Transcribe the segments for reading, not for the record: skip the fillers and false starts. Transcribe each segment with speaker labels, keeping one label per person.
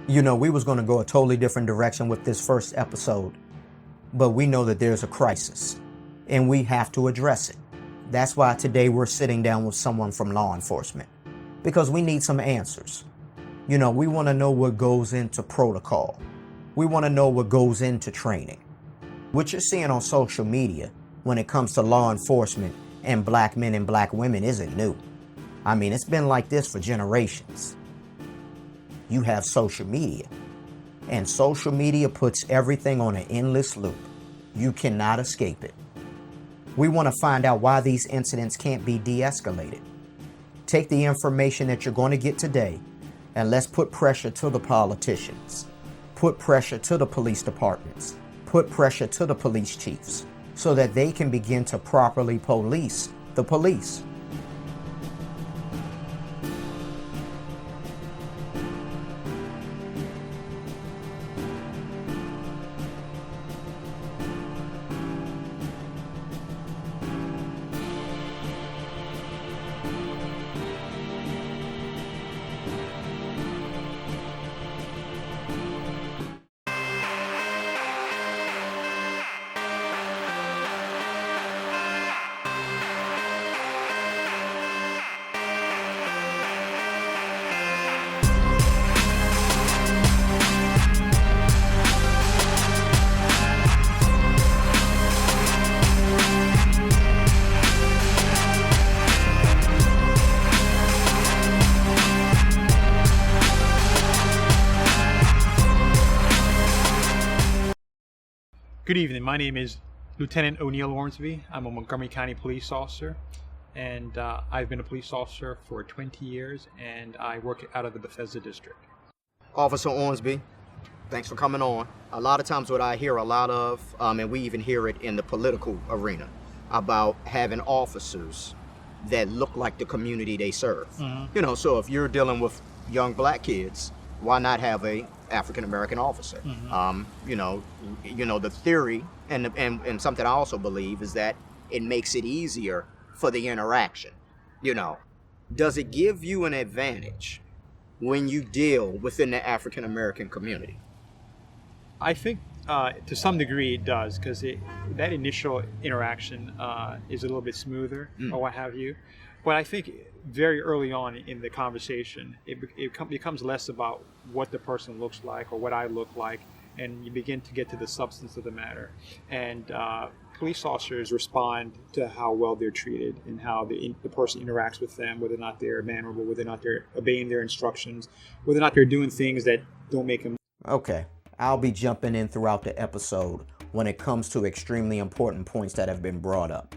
Speaker 1: You know, we was going to go a totally different direction with this first episode, but we know that there's a crisis and we have to address it. That's why today we're sitting down with someone from law enforcement, because we need some answers. You know, we want to know what goes into protocol. We want to know what goes into training. What you're seeing on social media when it comes to law enforcement and black men and black women isn't new. I mean, it's been like this for generations. You have social media, and social media puts everything on an endless loop. You cannot escape it. We want to find out why these incidents can't be de-escalated. Take the information that you're going to get today, and let's put pressure to the politicians, put pressure to the police departments, put pressure to the police chiefs, so that they can begin to properly police the police.
Speaker 2: Good evening. My name is Lieutenant O'Neill Ormsby. I'm a Montgomery County police officer, and I've been a police officer for 20 years, and I work out of the Bethesda district.
Speaker 1: Officer Ormsby, thanks for coming on. A lot of times what I hear a lot of, and we even hear it in the political arena, about having officers that look like the community they serve. You know, so if you're dealing with young black kids, why not have a African American officer? You know, the theory and something I also believe is that it makes it easier for the interaction. You know, does it give you an advantage when you deal within the African American community?
Speaker 2: I think to some degree it does, because that initial interaction is a little bit smoother or what have you. But I think very early on in the conversation, it becomes less about what the person looks like or what I look like, and you begin to get to the substance of the matter. And police officers respond to how well they're treated and how the person interacts with them, whether or not they're mannerable, whether or not they're obeying their instructions, whether or not they're doing things that don't make them.
Speaker 1: Okay, I'll be jumping in throughout the episode when it comes to extremely important points that have been brought up.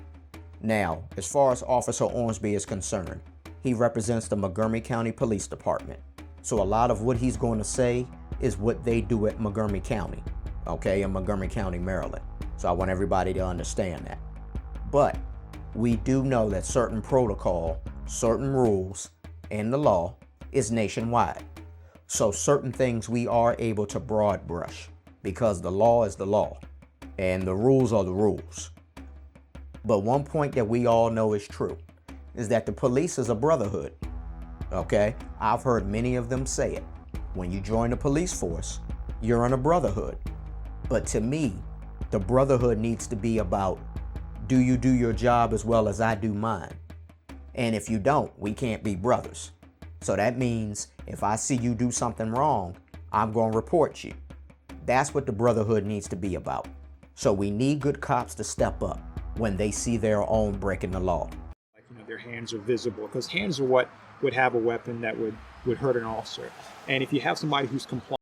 Speaker 1: Now, as far as Officer Ormsby is concerned, he represents the Montgomery County Police Department. So a lot of what he's going to say is what they do at Montgomery County, okay, in Montgomery County, Maryland. So I want everybody to understand that. But we do know that certain protocol, certain rules, and the law is nationwide. So certain things we are able to broad brush because the law is the law and the rules are the rules. But one point that we all know is true is that the police is a brotherhood. Okay, I've heard many of them say it. When you join the police force, you're in a brotherhood. But to me, the brotherhood needs to be about, do you do your job as well as I do mine? And if you don't, we can't be brothers. So that means if I see you do something wrong, I'm going to report you. That's what the brotherhood needs to be about. So we need good cops to step up when they see their own breaking the law.
Speaker 2: Like, you know, their hands are visible, because hands are what would have a weapon that would hurt an officer. And if you have somebody who's compliant,